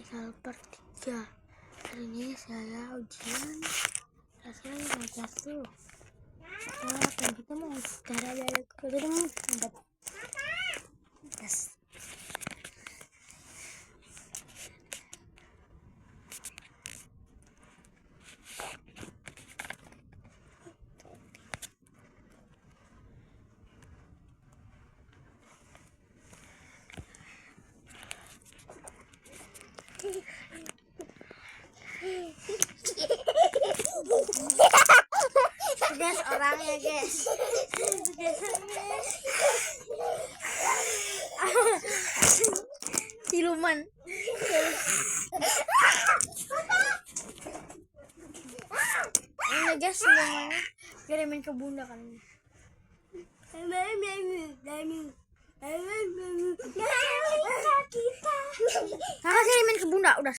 Pasal per 3. Hari ini saya ujian rasanya kelas tuh. Dan kita mau secara dari kurikulum ada tes. Guys, orangnya guys. Siluman. Ini guys, silumannya kirimin ke bunda kan. Kakak kirimin ke bunda udah.